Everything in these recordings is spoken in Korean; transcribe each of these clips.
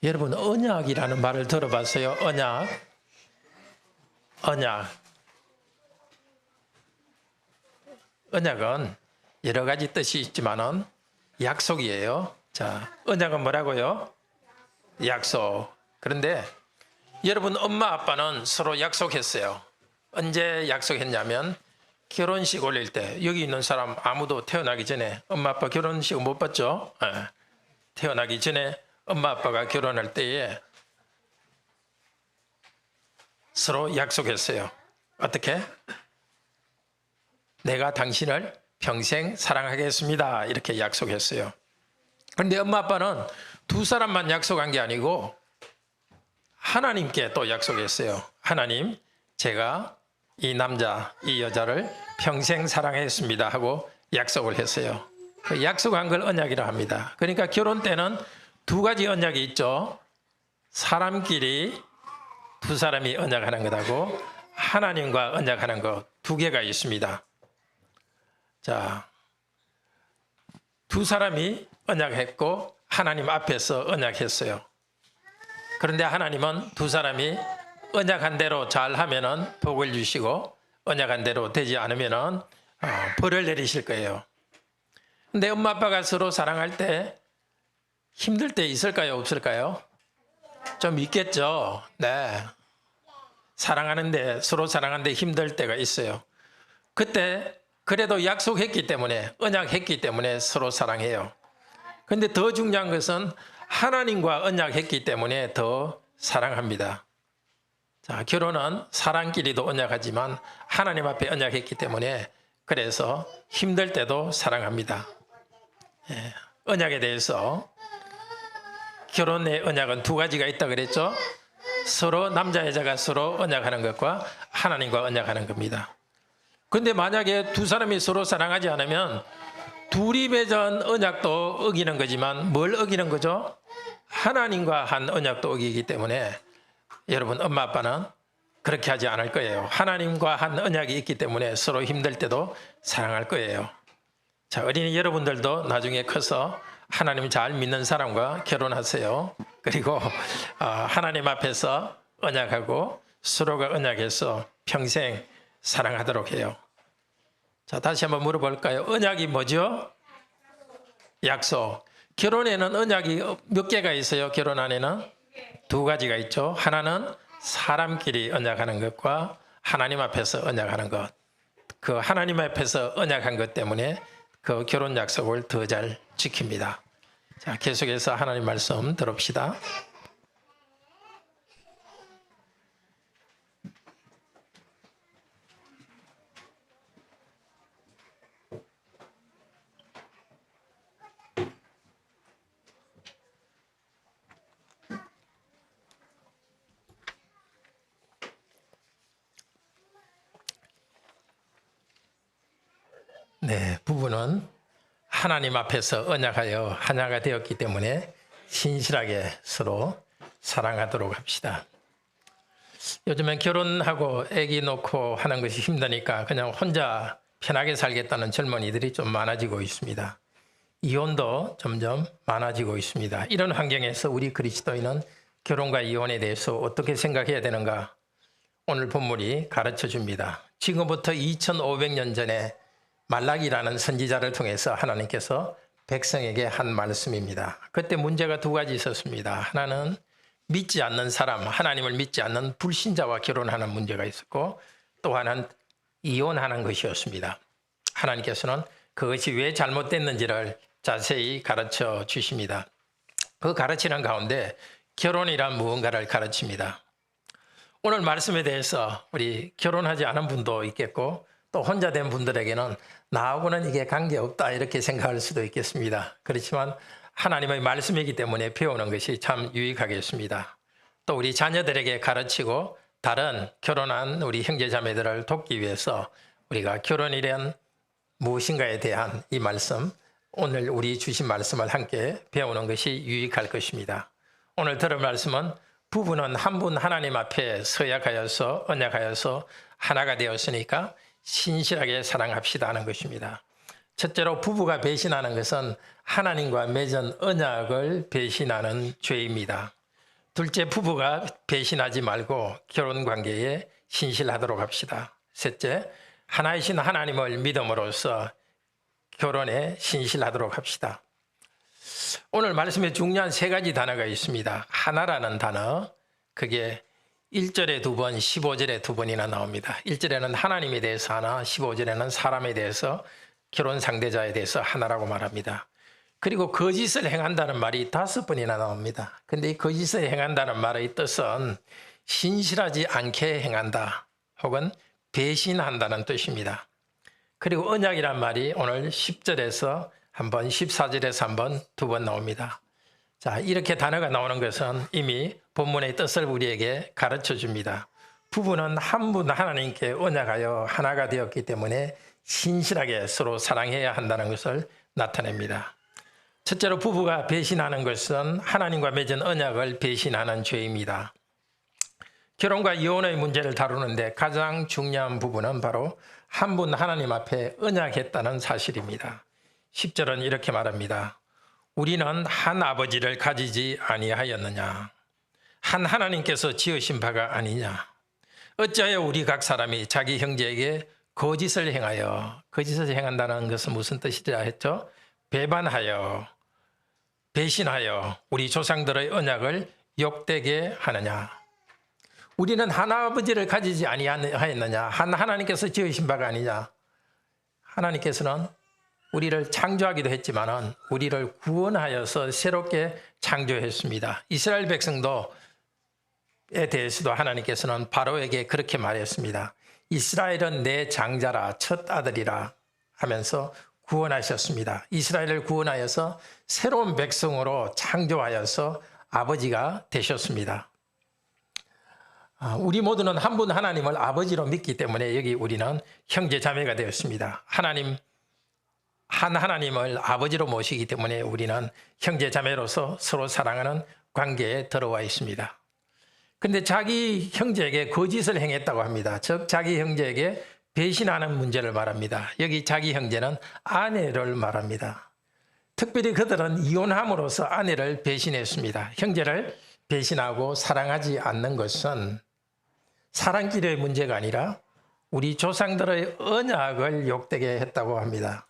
여러분 언약이라는 말을 들어봤어요? 언약. 언약은 여러 가지 뜻이 있지만은 약속이에요. 자, 언약은 뭐라고요? 약속. 그런데 여러분 엄마 아빠는 서로 약속했어요. 언제 약속했냐면 결혼식 올릴 때 여기 있는 사람 아무도 태어나기 전에 엄마 아빠 결혼식 못 봤죠? 태어나기 전에 엄마 아빠가 결혼할 때에 서로 약속했어요. 어떻게? 내가 당신을 평생 사랑하겠습니다. 이렇게 약속했어요. 그런데 엄마 아빠는 두 사람만 약속한 게 아니고 하나님께 또 약속했어요. 하나님, 제가 이 남자, 이 여자를 평생 사랑했습니다 하고 약속을 했어요. 그 약속한 걸 언약이라 합니다. 그러니까 결혼 때는 두 가지 언약이 있죠. 사람끼리 두 사람이 언약하는 것하고 하나님과 언약하는 것 두 개가 있습니다. 자, 두 사람이 언약했고 하나님 앞에서 언약했어요. 그런데 하나님은 두 사람이 언약한 대로 잘하면은 복을 주시고 언약한 대로 되지 않으면은 벌을 내리실 거예요. 근데 엄마 아빠가 서로 사랑할 때 힘들 때 있을까요? 없을까요? 좀 있겠죠. 네. 사랑하는데 서로 사랑하는데 힘들 때가 있어요. 그때 그래도 약속했기 때문에 언약했기 때문에 서로 사랑해요. 그런데 더 중요한 것은 하나님과 언약했기 때문에 더 사랑합니다. 자, 결혼은 사람끼리도 언약하지만 하나님 앞에 언약했기 때문에 그래서 힘들 때도 사랑합니다. 언약에 대해서 결혼의 언약은 두 가지가 있다 그랬죠. 서로 남자 여자가 서로 언약하는 것과 하나님과 언약하는 겁니다. 그런데 만약에 두 사람이 서로 사랑하지 않으면 둘이 맺은 언약도 어기는 거지만 뭘 어기는 거죠? 하나님과 한 언약도 어기기 때문에 여러분 엄마 아빠는 그렇게 하지 않을 거예요. 하나님과 한 언약이 있기 때문에 서로 힘들 때도 사랑할 거예요. 자, 어린이 여러분들도 나중에 커서 하나님 잘 믿는 사람과 결혼하세요. 그리고 하나님 앞에서 언약하고 서로가 언약해서 평생 사랑하도록 해요. 자, 다시 한번 물어볼까요? 언약이 뭐죠? 약속. 결혼에는 언약이 몇 개가 있어요? 결혼 안에는 두 가지가 있죠. 하나는 사람끼리 언약하는 것과 하나님 앞에서 언약하는 것. 그 하나님 앞에서 언약한 것 때문에 그 결혼 약속을 더 잘 지킵니다. 자, 계속해서 하나님 말씀 들읍시다. 네, 부부는 하나님 앞에서 언약하여 하나가 되었기 때문에 신실하게 서로 사랑하도록 합시다. 요즘엔 결혼하고 아기 놓고 하는 것이 힘드니까 그냥 혼자 편하게 살겠다는 젊은이들이 좀 많아지고 있습니다. 이혼도 점점 많아지고 있습니다. 이런 환경에서 우리 그리스도인은 결혼과 이혼에 대해서 어떻게 생각해야 되는가? 오늘 본문이 가르쳐 줍니다. 지금부터 2500년 전에 말라기라는 선지자를 통해서 하나님께서 백성에게 한 말씀입니다. 그때 문제가 두 가지 있었습니다. 하나는 믿지 않는 사람, 하나님을 믿지 않는 불신자와 결혼하는 문제가 있었고 또 하나는 이혼하는 것이었습니다. 하나님께서는 그것이 왜 잘못됐는지를 자세히 가르쳐 주십니다. 그 가르치는 가운데 결혼이란 무언가를 가르칩니다. 오늘 말씀에 대해서 우리 결혼하지 않은 분도 있겠고 또 혼자 된 분들에게는 나하고는 이게 관계없다 이렇게 생각할 수도 있겠습니다. 그렇지만 하나님의 말씀이기 때문에 배우는 것이 참 유익하겠습니다. 또 우리 자녀들에게 가르치고 다른 결혼한 우리 형제자매들을 돕기 위해서 우리가 결혼이란 무엇인가에 대한 이 말씀, 오늘 우리 주신 말씀을 함께 배우는 것이 유익할 것입니다. 오늘 들을 말씀은 부부는 한 분 하나님 앞에 서약하여서 언약하여서 하나가 되었으니까 신실하게 사랑합시다 하는 것입니다. 첫째로 부부가 배신하는 것은 하나님과 맺은 언약을 배신하는 죄입니다. 둘째, 부부가 배신하지 말고 결혼 관계에 신실하도록 합시다. 셋째, 하나이신 하나님을 믿음으로써 결혼에 신실하도록 합시다. 오늘 말씀에 중요한 세 가지 단어가 있습니다. 하나라는 단어, 그게 1절에 2번, 15절에 2번이나 나옵니다. 1절에는 하나님에 대해서 하나, 15절에는 사람에 대해서, 결혼 상대자에 대해서 하나라고 말합니다. 그리고 거짓을 행한다는 말이 5번이나 나옵니다. 근데 이 거짓을 행한다는 말의 뜻은 신실하지 않게 행한다 혹은 배신한다는 뜻입니다. 그리고 언약이란 말이 오늘 10절에서 한 번, 14절에서 한 번, 2번 나옵니다. 자, 이렇게 단어가 나오는 것은 이미 본문의 뜻을 우리에게 가르쳐 줍니다. 부부는 한 분 하나님께 언약하여 하나가 되었기 때문에 신실하게 서로 사랑해야 한다는 것을 나타냅니다. 첫째로 부부가 배신하는 것은 하나님과 맺은 언약을 배신하는 죄입니다. 결혼과 이혼의 문제를 다루는데 가장 중요한 부분은 바로 한 분 하나님 앞에 언약했다는 사실입니다. 10절은 이렇게 말합니다. 우리는 한 아버지를 가지지 아니하였느냐? 한 하나님께서 지으신 바가 아니냐? 어찌하여 우리 각 사람이 자기 형제에게 거짓을 행하여, 거짓을 행한다는 것은 무슨 뜻이라 했죠? 배반하여, 배신하여 우리 조상들의 언약을 욕되게 하느냐? 우리는 한 아버지를 가지지 아니하였느냐? 한 하나님께서 지으신 바가 아니냐? 하나님께서는 우리를 창조하기도 했지만 우리를 구원하여서 새롭게 창조했습니다. 이스라엘 백성도에 대해서도 하나님께서는 바로에게 그렇게 말했습니다. 이스라엘은 내 장자라, 첫 아들이라 하면서 구원하셨습니다. 이스라엘을 구원하여서 새로운 백성으로 창조하여서 아버지가 되셨습니다. 우리 모두는 한 분 하나님을 아버지로 믿기 때문에 여기 우리는 형제 자매가 되었습니다. 한 하나님을 아버지로 모시기 때문에 우리는 형제 자매로서 서로 사랑하는 관계에 들어와 있습니다. 그런데 자기 형제에게 거짓을 행했다고 합니다. 즉 자기 형제에게 배신하는 문제를 말합니다. 여기 자기 형제는 아내를 말합니다. 특별히 그들은 이혼함으로써 아내를 배신했습니다. 형제를 배신하고 사랑하지 않는 것은 사랑끼리의 문제가 아니라 우리 조상들의 언약을 욕되게 했다고 합니다.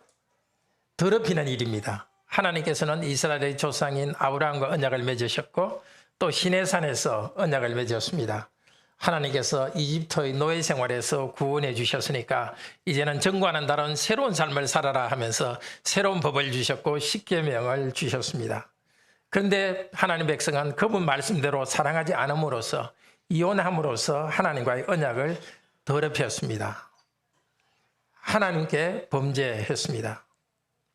더럽히는 일입니다. 하나님께서는 이스라엘의 조상인 아브라함과 언약을 맺으셨고 또 시내산에서 언약을 맺었습니다. 하나님께서 이집트의 노예 생활에서 구원해 주셨으니까 이제는 정과는 다른 새로운 삶을 살아라 하면서 새로운 법을 주셨고 십계명을 주셨습니다. 그런데 하나님 백성은 그분 말씀대로 사랑하지 않음으로써 이혼함으로써 하나님과의 언약을 더럽혔습니다. 하나님께 범죄했습니다.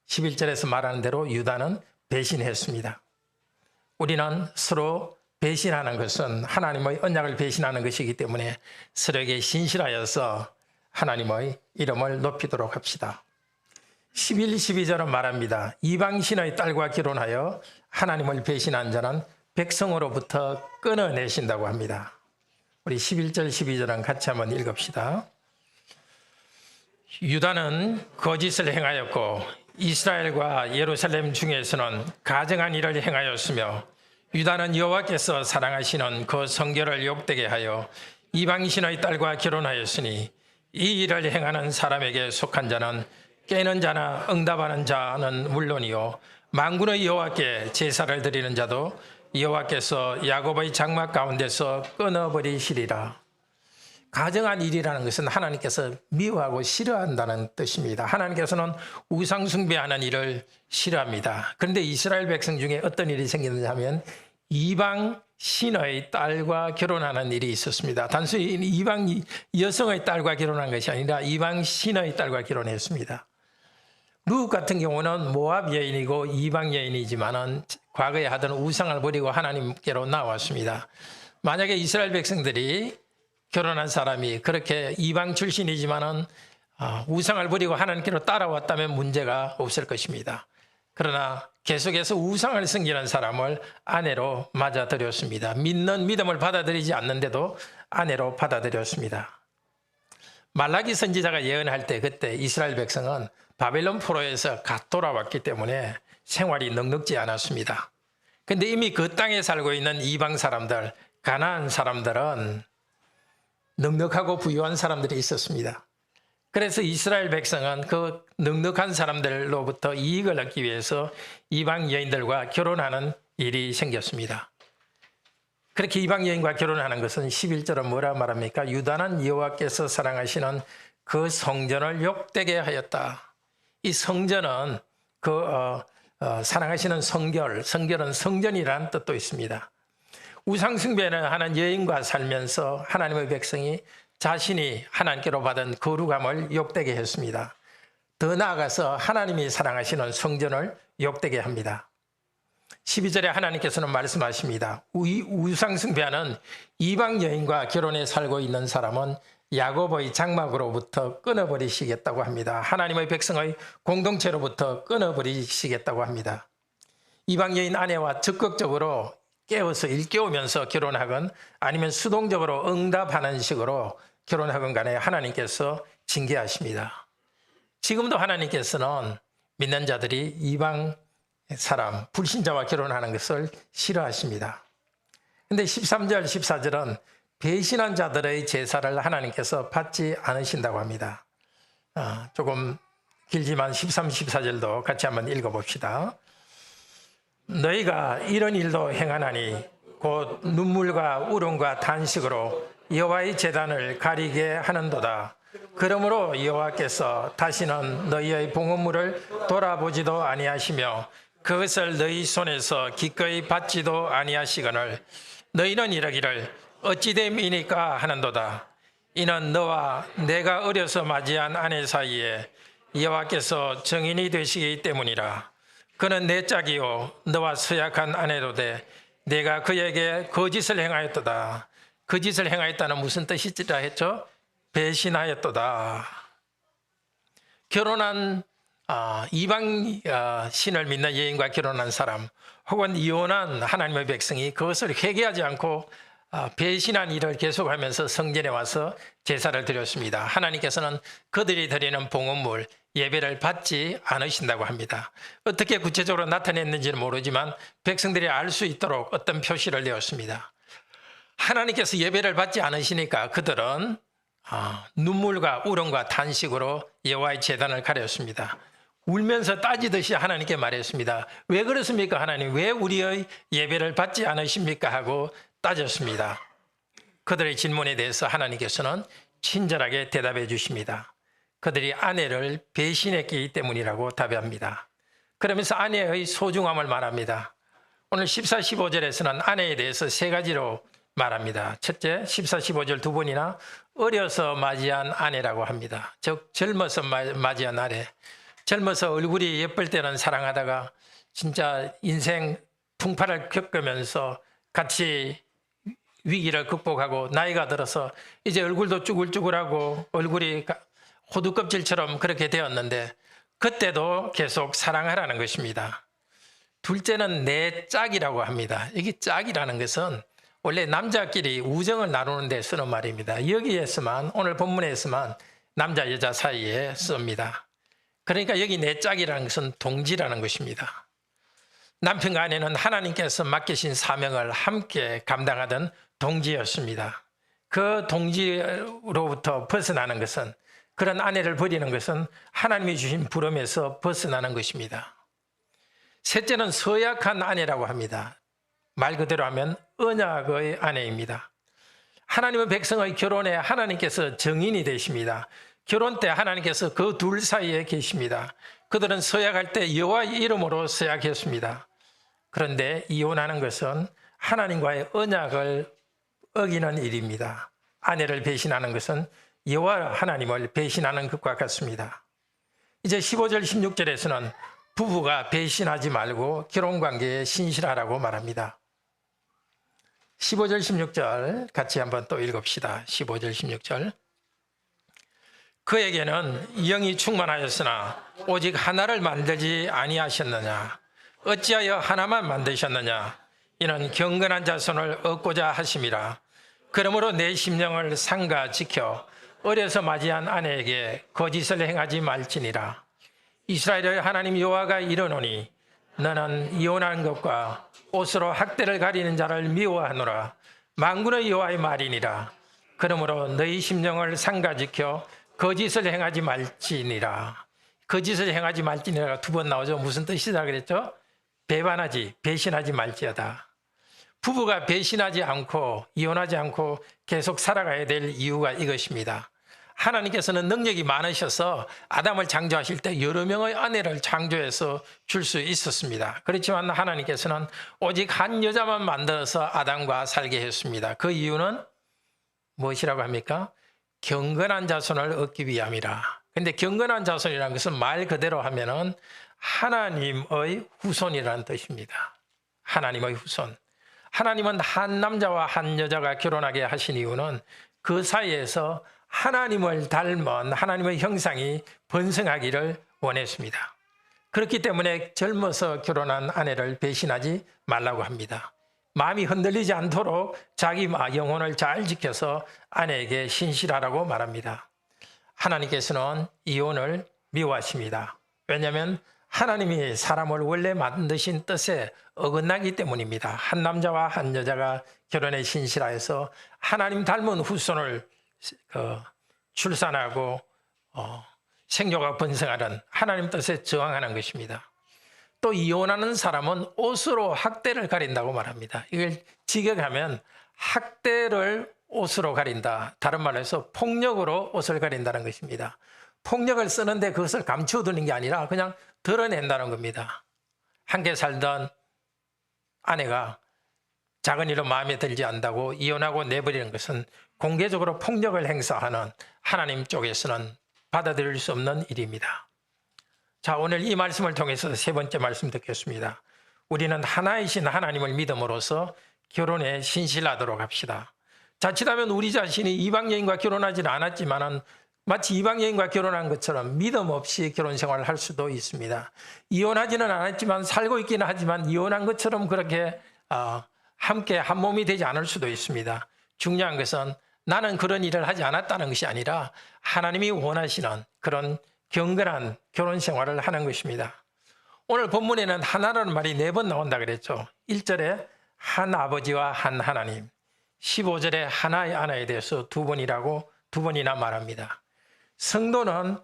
11절에서 말하는 대로 유다는 배신했습니다. 우리는 서로 배신하는 것은 하나님의 언약을 배신하는 것이기 때문에 서로에게 신실하여서 하나님의 이름을 높이도록 합시다. 11, 12절은 말합니다. 이방신의 딸과 결혼하여 하나님을 배신한 자는 백성으로부터 끊어내신다고 합니다. 우리 11절, 12절은 같이 한번 읽읍시다. 유다는 거짓을 행하였고 이스라엘과 예루살렘 중에서는 가증한 일을 행하였으며 유다는 여호와께서 사랑하시는 그 성결을 욕되게 하여 이방신의 딸과 결혼하였으니 이 일을 행하는 사람에게 속한 자는 깨는 자나 응답하는 자는 물론이요 만군의 여호와께 제사를 드리는 자도 여호와께서 야곱의 장막 가운데서 끊어버리시리라. 가증한 일이라는 것은 하나님께서 미워하고 싫어한다는 뜻입니다. 하나님께서는 우상 숭배하는 일을 싫어합니다. 그런데 이스라엘 백성 중에 어떤 일이 생기느냐 하면 이방 신의 딸과 결혼하는 일이 있었습니다. 단순히 이방 여성의 딸과 결혼한 것이 아니라 이방 신의 딸과 결혼했습니다. 룻 같은 경우는 모압 여인이고 이방 여인이지만은 과거에 하던 우상을 버리고 하나님께로 나왔습니다. 만약에 이스라엘 백성들이 결혼한 사람이 그렇게 이방 출신이지만은 우상을 버리고 하나님께로 따라왔다면 문제가 없을 것입니다. 그러나 계속해서 우상을 섬기는 사람을 아내로 맞아들였습니다. 믿는 믿음을 받아들이지 않는데도 아내로 받아들였습니다. 말라기 선지자가 예언할 때 그때 이스라엘 백성은 바벨론 포로에서 갓 돌아왔기 때문에 생활이 넉넉지 않았습니다. 근데 이미 그 땅에 살고 있는 이방 사람들, 가나안 사람들은 넉넉하고 부유한 사람들이 있었습니다. 그래서 이스라엘 백성은 그 넉넉한 사람들로부터 이익을 얻기 위해서 이방 여인들과 결혼하는 일이 생겼습니다. 그렇게 이방 여인과 결혼하는 것은 11절은 뭐라 말합니까? 유다는 여호와께서 사랑하시는 그 성전을 욕되게 하였다. 이 성전은 사랑하시는 성결은 성전이라는 뜻도 있습니다. 우상숭배를 하는 여인과 살면서 하나님의 백성이 자신이 하나님께로 받은 거룩함을 욕되게 했습니다. 더 나아가서 하나님이 사랑하시는 성전을 욕되게 합니다. 12절에 하나님께서는 말씀하십니다. 우상숭배하는 이방 여인과 결혼해 살고 있는 사람은 야곱의 장막으로부터 끊어버리시겠다고 합니다. 하나님의 백성의 공동체로부터 끊어버리시겠다고 합니다. 이방 여인 아내와 적극적으로 깨워서 일깨우면서 결혼하건 아니면 수동적으로 응답하는 식으로 결혼하건 간에 하나님께서 징계하십니다. 지금도 하나님께서는 믿는 자들이 이방 사람, 불신자와 결혼하는 것을 싫어하십니다. 그런데 13절, 14절은 배신한 자들의 제사를 하나님께서 받지 않으신다고 합니다. 조금 길지만 13, 14절도 같이 한번 읽어봅시다. 너희가 이런 일도 행하나니 곧 눈물과 울음과 단식으로 여호와의 제단을 가리게 하는도다. 그러므로 여호와께서 다시는 너희의 봉헌물을 돌아보지도 아니하시며 그것을 너희 손에서 기꺼이 받지도 아니하시거늘 너희는 이러기를 어찌됨이니까 하는도다. 이는 너와 내가 어려서 맞이한 아내 사이에 여호와께서 정인이 되시기 때문이라. 그는 내 짝이요 너와 서약한 아내도 돼 내가 그에게 거짓을 행하였도다. 거짓을 행하였다는 무슨 뜻이라 했죠? 배신하였도다. 결혼한 이방 신을 믿는 여인과 결혼한 사람 혹은 이혼한 하나님의 백성이 그것을 회개하지 않고 배신한 일을 계속하면서 성전에 와서 제사를 드렸습니다. 하나님께서는 그들이 드리는 봉헌물 예배를 받지 않으신다고 합니다. 어떻게 구체적으로 나타냈는지는 모르지만 백성들이 알 수 있도록 어떤 표시를 내었습니다. 하나님께서 예배를 받지 않으시니까 그들은 눈물과 울음과 탄식으로 여호와의 제단을 가렸습니다. 울면서 따지듯이 하나님께 말했습니다. 왜 그렇습니까? 하나님, 왜 우리의 예배를 받지 않으십니까? 하고 따졌습니다. 그들의 질문에 대해서 하나님께서는 친절하게 대답해 주십니다. 그들이 아내를 배신했기 때문이라고 답합니다. 그러면서 아내의 소중함을 말합니다. 오늘 14, 15절에서는 아내에 대해서 세 가지로 말합니다. 첫째, 14, 15절 두 번이나 어려서 맞이한 아내라고 합니다. 즉 젊어서 맞이한 아내. 젊어서 얼굴이 예쁠 때는 사랑하다가 진짜 인생 풍파를 겪으면서 같이 위기를 극복하고 나이가 들어서 이제 얼굴도 쭈글쭈글하고 얼굴이 호두껍질처럼 그렇게 되었는데 그때도 계속 사랑하라는 것입니다. 둘째는 내 짝이라고 합니다. 이게 짝이라는 것은 원래 남자끼리 우정을 나누는 데 쓰는 말입니다. 여기에서만 오늘 본문에서만 남자 여자 사이에 씁니다. 그러니까 여기 내 짝이라는 것은 동지라는 것입니다. 남편과 아내는 하나님께서 맡기신 사명을 함께 감당하던 동지였습니다. 그 동지로부터 벗어나는 것은 그런 아내를 버리는 것은 하나님이 주신 부름에서 벗어나는 것입니다. 셋째는 서약한 아내라고 합니다. 말 그대로 하면 언약의 아내입니다. 하나님의 백성의 결혼에 하나님께서 정인이 되십니다. 결혼 때 하나님께서 그 둘 사이에 계십니다. 그들은 서약할 때 여호와의 이름으로 서약했습니다. 그런데 이혼하는 것은 하나님과의 언약을 어기는 일입니다. 아내를 배신하는 것은 여호와 하나님을 배신하는 것과 같습니다. 이제 15절 16절에서는 부부가 배신하지 말고 결혼관계에 신실하라고 말합니다. 15절 16절 같이 한번 또 읽읍시다. 15절 16절 그에게는 영이 충만하였으나 오직 하나를 만들지 아니하셨느냐 어찌하여 하나만 만드셨느냐 이는 경건한 자손을 얻고자 하심이라. 그러므로 내 심령을 삼가 지켜 어려서 맞이한 아내에게 거짓을 행하지 말지니라. 이스라엘의 하나님 여호와가 이르노니 너는 이혼한 것과 옷으로 학대를 가리는 자를 미워하노라. 만군의 여호와의 말이니라. 그러므로 너희 심령을 상가지켜 거짓을 행하지 말지니라. 거짓을 행하지 말지니라가 두 번 나오죠. 무슨 뜻이다 그랬죠? 배반하지, 배신하지 말지어다. 부부가 배신하지 않고 이혼하지 않고 계속 살아가야 될 이유가 이것입니다. 하나님께서는 능력이 많으셔서 아담을 창조하실 때 여러 명의 아내를 창조해서 줄 수 있었습니다. 그렇지만 하나님께서는 오직 한 여자만 만들어서 아담과 살게 했습니다. 그 이유는 무엇이라고 합니까? 경건한 자손을 얻기 위함이라. 근데 경건한 자손이라는 것은 말 그대로 하면은 하나님의 후손이라는 뜻입니다. 하나님의 후손. 하나님은 한 남자와 한 여자가 결혼하게 하신 이유는 그 사이에서 하나님을 닮은 하나님의 형상이 번성하기를 원했습니다. 그렇기 때문에 젊어서 결혼한 아내를 배신하지 말라고 합니다. 마음이 흔들리지 않도록 자기 영혼을 잘 지켜서 아내에게 신실하라고 말합니다. 하나님께서는 이혼을 미워하십니다. 왜냐하면 하나님이 사람을 원래 만드신 뜻에 어긋나기 때문입니다. 한 남자와 한 여자가 결혼에 신실하여서 하나님 닮은 후손을 출산하고 생교가 번성하는 하나님 뜻에 저항하는 것입니다. 또 이혼하는 사람은 옷으로 학대를 가린다고 말합니다. 이걸 직역하면 학대를 옷으로 가린다. 다른 말로 해서 폭력으로 옷을 가린다는 것입니다. 폭력을 쓰는데 그것을 감추어두는 게 아니라 그냥 드러낸다는 겁니다. 함께 살던 아내가 작은 일로 마음에 들지 않다고 이혼하고 내버리는 것은 공개적으로 폭력을 행사하는 하나님 쪽에서는 받아들일 수 없는 일입니다. 자, 오늘 이 말씀을 통해서 세 번째 말씀 듣겠습니다. 우리는 하나이신 하나님을 믿음으로써 결혼에 신실하도록 합시다. 자칫하면 우리 자신이 이방 여인과 결혼하지는 않았지만은 마치 이방 여인과 결혼한 것처럼 믿음 없이 결혼 생활을 할 수도 있습니다. 이혼하지는 않았지만 살고 있기는 하지만 이혼한 것처럼 그렇게 함께 한 몸이 되지 않을 수도 있습니다. 중요한 것은 나는 그런 일을 하지 않았다는 것이 아니라 하나님이 원하시는 그런 경건한 결혼 생활을 하는 것입니다. 오늘 본문에는 하나라는 말이 4번 나온다 그랬죠. 1절에 한 아버지와 한 하나님, 15절에 하나의 아내에 대해서 2번이나 말합니다. 성도는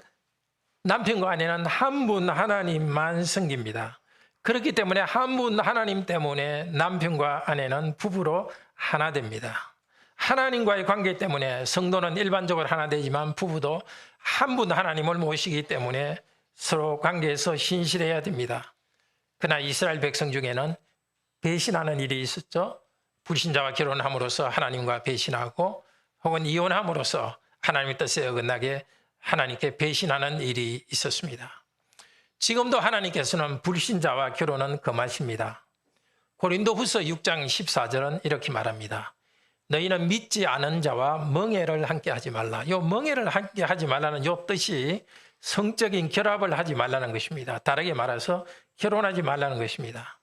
남편과 아내는 한 분 하나님만 섬깁니다. 그렇기 때문에 한 분 하나님 때문에 남편과 아내는 부부로 하나 됩니다. 하나님과의 관계 때문에 성도는 일반적으로 하나 되지만 부부도 한 분 하나님을 모시기 때문에 서로 관계에서 신실해야 됩니다. 그러나 이스라엘 백성 중에는 배신하는 일이 있었죠. 불신자와 결혼함으로써 하나님과 배신하고 혹은 이혼함으로써 하나님의 뜻에 어긋나게 하나님께 배신하는 일이 있었습니다. 지금도 하나님께서는 불신자와 결혼은 금하십니다. 고린도후서 6장 14절은 이렇게 말합니다. 너희는 믿지 않은 자와 멍해를 함께 하지 말라. 요 멍해를 함께 하지 말라는 요 뜻이 성적인 결합을 하지 말라는 것입니다. 다르게 말해서 결혼하지 말라는 것입니다.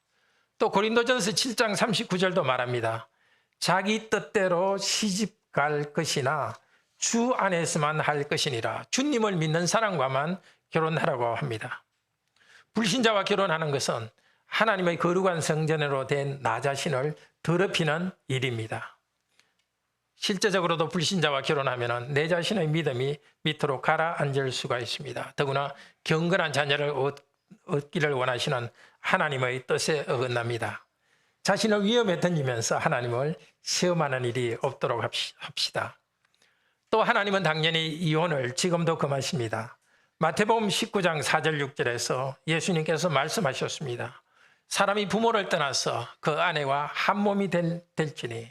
또 고린도전서 7장 39절도 말합니다. 자기 뜻대로 시집 갈 것이나 주 안에서만 할 것이니라. 주님을 믿는 사람과만 결혼하라고 합니다. 불신자와 결혼하는 것은 하나님의 거룩한 성전으로 된 나 자신을 더럽히는 일입니다. 실제적으로도 불신자와 결혼하면 내 자신의 믿음이 밑으로 가라앉을 수가 있습니다. 더구나 경건한 자녀를 얻기를 원하시는 하나님의 뜻에 어긋납니다. 자신을 위험에 던지면서 하나님을 시험하는 일이 없도록 합시다. 또 하나님은 당연히 이혼을 지금도 금하십니다. 마태복음 19장 4절 6절에서 예수님께서 말씀하셨습니다. 사람이 부모를 떠나서 그 아내와 한 몸이 될지니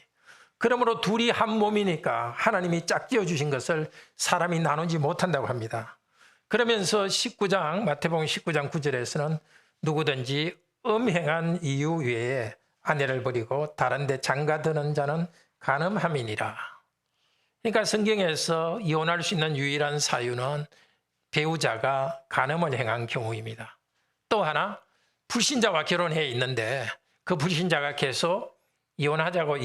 그러므로 둘이 한 몸이니까 하나님이 짝지어 주신 것을 사람이 나누지 못한다고 합니다. 그러면서 마태복음 19장 9절에서는 누구든지 음행한 이유 외에 아내를 버리고 다른 데 장가드는 자는 간음함이니라. 그러니까 성경에서 이혼할 수 있는 유일한 사유는 배우자가 간음을 행한 경우입니다. 또 하나 불신자와 결혼해 있는데 그 불신자가 계속 이혼하자고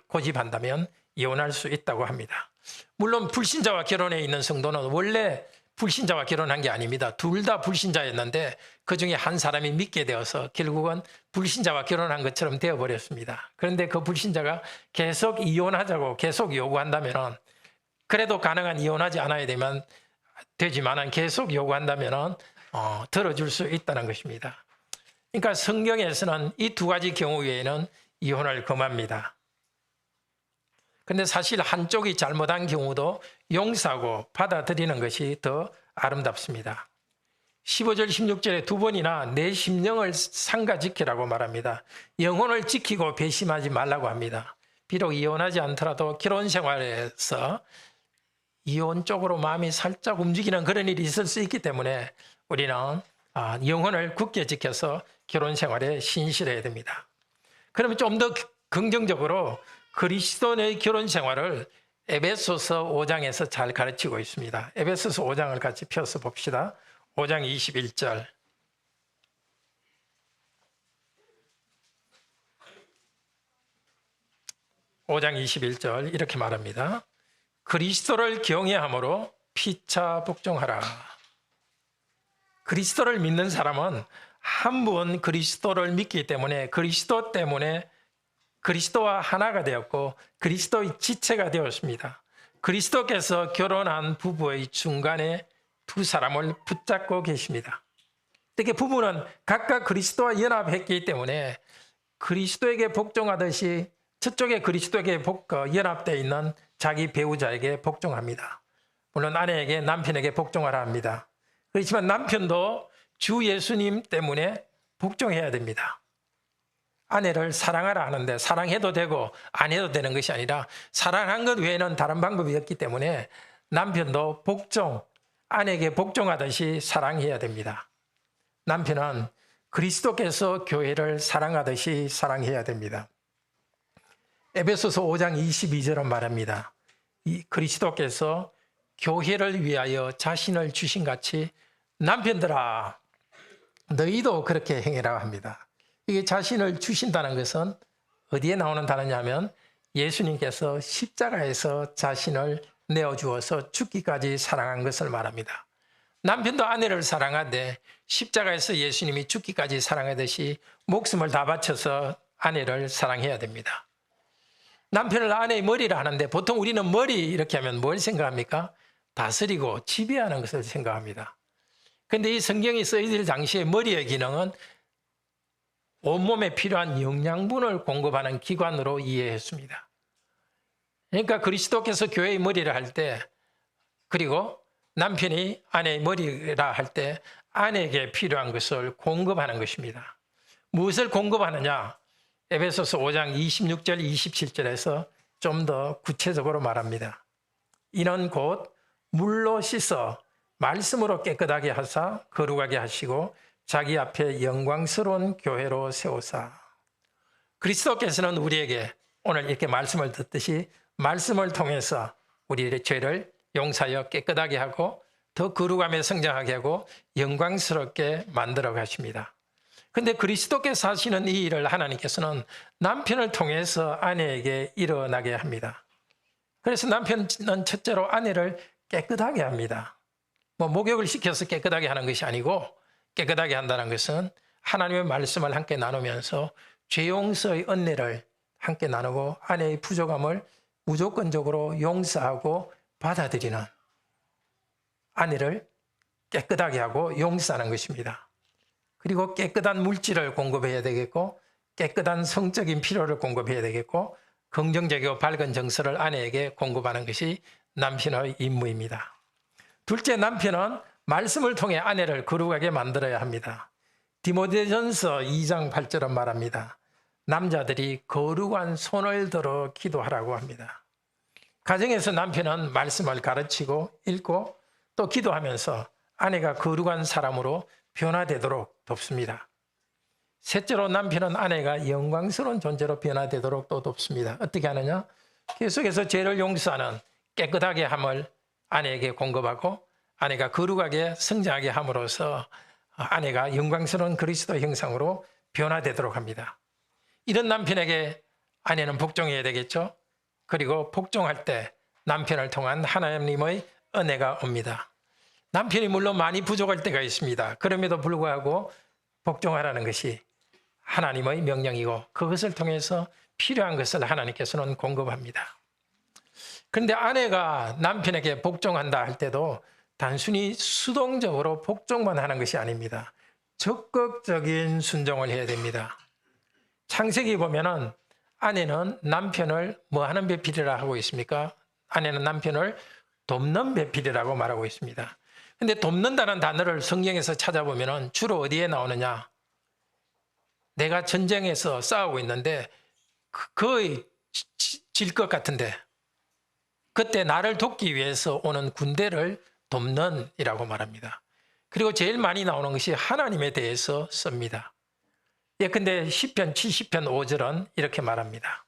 고집한다면 이혼할 수 있다고 합니다. 물론 불신자와 결혼해 있는 성도는 원래 불신자와 결혼한 게 아닙니다. 둘 다 불신자였는데 그중에 한 사람이 믿게 되어서 결국은 불신자와 결혼한 것처럼 되어버렸습니다. 그런데 그 불신자가 계속 이혼하자고 계속 요구한다면, 그래도 가능한 이혼하지 않아야 되지만 계속 요구한다면 들어줄 수 있다는 것입니다. 그러니까 성경에서는 이 두 가지 경우 외에는 이혼을 금합니다. 그런데 사실 한쪽이 잘못한 경우도 용서하고 받아들이는 것이 더 아름답습니다. 15절 16절에 두 번이나 내 심령을 상가지키라고 말합니다. 영혼을 지키고 배심하지 말라고 합니다. 비록 이혼하지 않더라도 결혼 생활에서 이혼 쪽으로 마음이 살짝 움직이는 그런 일이 있을 수 있기 때문에 우리는 영혼을 굳게 지켜서 결혼 생활에 신실해야 됩니다. 그러면 좀 더 긍정적으로 그리스도인의 결혼 생활을 에베소서 5장에서 잘 가르치고 있습니다. 에베소서 5장을 같이 펴서 봅시다. 5장 21절. 이렇게 말합니다. 그리스도를 경외함으로 피차 복종하라. 그리스도를 믿는 사람은 한 분 그리스도를 믿기 때문에 그리스도 때문에 그리스도와 하나가 되었고 그리스도의 지체가 되었습니다. 그리스도께서 결혼한 부부의 중간에 두 사람을 붙잡고 계십니다. 특히 부부는 각각 그리스도와 연합했기 때문에 그리스도에게 복종하듯이 저쪽에 그리스도에게 연합되어 있는 자기 배우자에게 복종합니다. 물론 아내에게, 남편에게 복종하라 합니다. 그렇지만 남편도 주 예수님 때문에 복종해야 됩니다. 아내를 사랑하라 하는데 사랑해도 되고 안 해도 되는 것이 아니라 사랑한 것 외에는 다른 방법이 없기 때문에 남편도 아내에게 복종하듯이 사랑해야 됩니다. 남편은 그리스도께서 교회를 사랑하듯이 사랑해야 됩니다. 에베소서 5장 22절은 말합니다. 그리스도께서 교회를 위하여 자신을 주신 같이 남편들아 너희도 그렇게 행해라 합니다. 이게 자신을 주신다는 것은 어디에 나오는 단어냐면 예수님께서 십자가에서 자신을 내어주어서 죽기까지 사랑한 것을 말합니다. 남편도 아내를 사랑하되 십자가에서 예수님이 죽기까지 사랑하듯이 목숨을 다 바쳐서 아내를 사랑해야 됩니다. 남편을 아내의 머리라 하는데 보통 우리는 머리 이렇게 하면 뭘 생각합니까? 다스리고 지배하는 것을 생각합니다. 그런데 이 성경이 쓰여질 당시에 머리의 기능은 온몸에 필요한 영양분을 공급하는 기관으로 이해했습니다. 그러니까 그리스도께서 교회의 머리를 할 때, 그리고 남편이 아내의 머리라 할 때 아내에게 필요한 것을 공급하는 것입니다. 무엇을 공급하느냐? 에베소서 5장 26절 27절에서 좀 더 구체적으로 말합니다. 이는 곧 물로 씻어 말씀으로 깨끗하게 하사 거룩하게 하시고 자기 앞에 영광스러운 교회로 세우사. 그리스도께서는 우리에게 오늘 이렇게 말씀을 듣듯이 말씀을 통해서 우리의 죄를 용서하여 깨끗하게 하고 더 거룩함에 성장하게 하고 영광스럽게 만들어 가십니다. 그런데 그리스도께서 하시는 이 일을 하나님께서는 남편을 통해서 아내에게 일어나게 합니다. 그래서 남편은 첫째로 아내를 깨끗하게 합니다. 목욕을 시켜서 깨끗하게 하는 것이 아니고 깨끗하게 한다는 것은 하나님의 말씀을 함께 나누면서 죄 용서의 은혜를 함께 나누고 아내의 부족함을 무조건적으로 용서하고 받아들이는 아내를 깨끗하게 하고 용서하는 것입니다. 그리고 깨끗한 물질을 공급해야 되겠고 깨끗한 성적인 필요를 공급해야 되겠고 긍정적이고 밝은 정서를 아내에게 공급하는 것이 남편의 임무입니다. 둘째, 남편은 말씀을 통해 아내를 거룩하게 만들어야 합니다. 디모데전서 2장 8절은 말합니다. 남자들이 거룩한 손을 들어 기도하라고 합니다. 가정에서 남편은 말씀을 가르치고 읽고 또 기도하면서 아내가 거룩한 사람으로 변화되도록 돕습니다. 셋째로 남편은 아내가 영광스러운 존재로 변화되도록 또 돕습니다. 어떻게 하느냐? 계속해서 죄를 용서하는 깨끗하게 함을 아내에게 공급하고 아내가 거룩하게 성장하게 함으로써 아내가 영광스러운 그리스도 형상으로 변화되도록 합니다. 이런 남편에게 아내는 복종해야 되겠죠. 그리고 복종할 때 남편을 통한 하나님의 은혜가 옵니다. 남편이 물론 많이 부족할 때가 있습니다. 그럼에도 불구하고 복종하라는 것이 하나님의 명령이고 그것을 통해서 필요한 것을 하나님께서는 공급합니다. 그런데 아내가 남편에게 복종한다 할 때도 단순히 수동적으로 복종만 하는 것이 아닙니다. 적극적인 순종을 해야 됩니다. 창세기 보면은 아내는 남편을 뭐 하는 배필이라 하고 있습니까? 아내는 남편을 돕는 배필이라고 말하고 있습니다. 근데 돕는다는 단어를 성경에서 찾아보면은 주로 어디에 나오느냐? 내가 전쟁에서 싸우고 있는데 거의 질 것 같은데 그때 나를 돕기 위해서 오는 군대를 돕는 이라고 말합니다. 그리고 제일 많이 나오는 것이 하나님에 대해서 씁니다. 예컨대 시편 70편 5절은 이렇게 말합니다.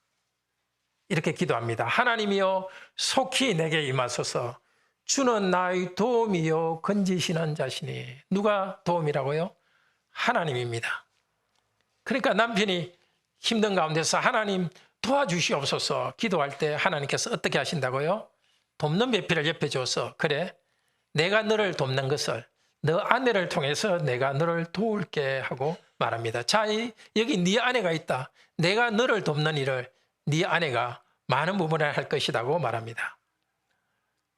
이렇게 기도합니다. 하나님이여 속히 내게 임하소서. 주는 나의 도움이요 건지시는 자시니. 누가 도움이라고요? 하나님입니다. 그러니까 남편이 힘든 가운데서 하나님 도와주시옵소서 기도할 때 하나님께서 어떻게 하신다고요? 돕는 배필을 옆에 줘서 그래 내가 너를 돕는 것을 너 아내를 통해서 내가 너를 도울게 하고 말합니다. 자, 여기 네 아내가 있다. 내가 너를 돕는 일을 네 아내가 많은 부분을 할 것이라고 말합니다.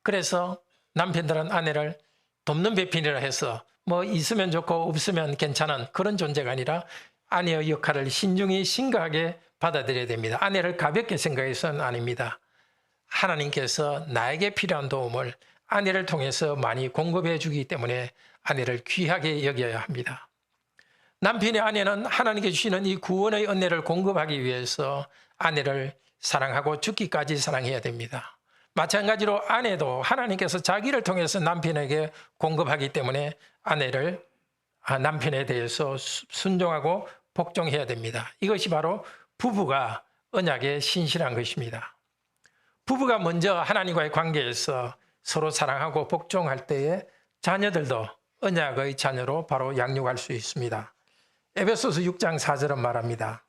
그래서 남편들은 아내를 돕는 배필이라 해서 뭐 있으면 좋고 없으면 괜찮은 그런 존재가 아니라 아내의 역할을 신중히 심각하게 받아들여야 됩니다. 아내를 가볍게 생각해서는 아닙니다. 하나님께서 나에게 필요한 도움을 아내를 통해서 많이 공급해 주기 때문에 아내를 귀하게 여겨야 합니다. 남편의 아내는 하나님께 주시는 이 구원의 은혜를 공급하기 위해서 아내를 사랑하고 죽기까지 사랑해야 됩니다. 마찬가지로 아내도 하나님께서 자기를 통해서 남편에게 공급하기 때문에 아내를 남편에 대해서 순종하고 복종해야 됩니다. 이것이 바로 부부가 언약에 신실한 것입니다. 부부가 먼저 하나님과의 관계에서 서로 사랑하고 복종할 때에 자녀들도 언약의 자녀로 바로 양육할 수 있습니다. 에베소서 6장 4절은 말합니다.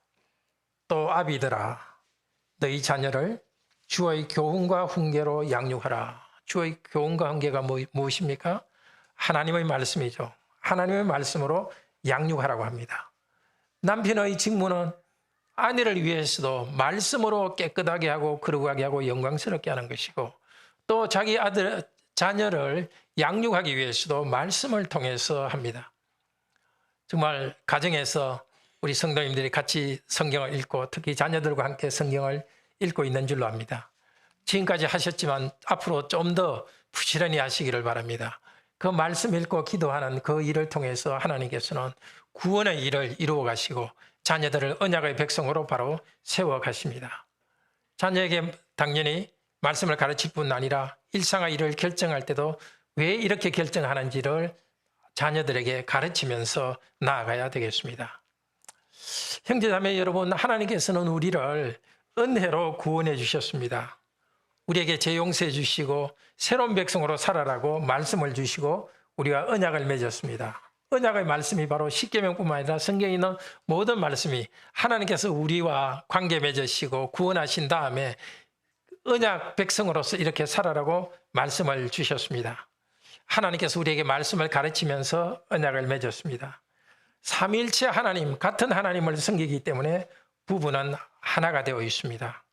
또 아비들아 너희 자녀를 주의 교훈과 훈계로 양육하라. 주의 교훈과 훈계가 무엇입니까? 하나님의 말씀이죠. 하나님의 말씀으로 양육하라고 합니다. 남편의 직무는 아내를 위해서도 말씀으로 깨끗하게 하고 거룩하게 하고 영광스럽게 하는 것이고 또 자기 자녀를 양육하기 위해서도 말씀을 통해서 합니다. 정말 가정에서 우리 성도님들이 같이 성경을 읽고 특히 자녀들과 함께 성경을 읽고 있는 줄로 압니다. 지금까지 하셨지만 앞으로 좀 더 부지런히 하시기를 바랍니다. 그 말씀 읽고 기도하는 그 일을 통해서 하나님께서는 구원의 일을 이루어 가시고 자녀들을 언약의 백성으로 바로 세워 가십니다. 자녀에게 당연히 말씀을 가르칠 뿐 아니라 일상의 일을 결정할 때도 왜 이렇게 결정하는지를 자녀들에게 가르치면서 나아가야 되겠습니다. 형제자매 여러분, 하나님께서는 우리를 은혜로 구원해 주셨습니다. 우리에게 재용서해 주시고 새로운 백성으로 살아라고 말씀을 주시고 우리와 언약을 맺었습니다. 언약의 말씀이 바로 십계명뿐만 아니라 성경에 있는 모든 말씀이 하나님께서 우리와 관계 맺으시고 구원하신 다음에 언약 백성으로서 이렇게 살아라고 말씀을 주셨습니다. 하나님께서 우리에게 말씀을 가르치면서 언약을 맺었습니다. 삼위일체 하나님, 같은 하나님을 섬기기 때문에 부부는 하나가 되어 있습니다.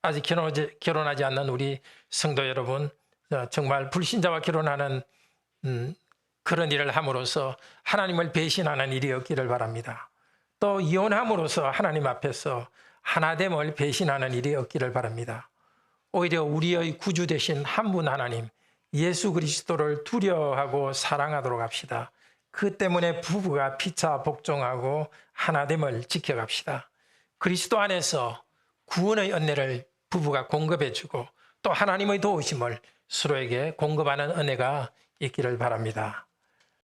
아직 결혼하지 않는 우리 성도 여러분, 정말 불신자와 결혼하는 그런 일을 함으로써 하나님을 배신하는 일이 없기를 바랍니다. 또 이혼함으로써 하나님 앞에서 하나됨을 배신하는 일이 없기를 바랍니다. 오히려 우리의 구주 되신 한 분 하나님, 예수 그리스도를 두려워하고 사랑하도록 합시다. 그 때문에 부부가 피차 복종하고 하나됨을 지켜갑시다. 그리스도 안에서 구원의 은혜를 부부가 공급해주고 또 하나님의 도우심을 서로에게 공급하는 은혜가 있기를 바랍니다.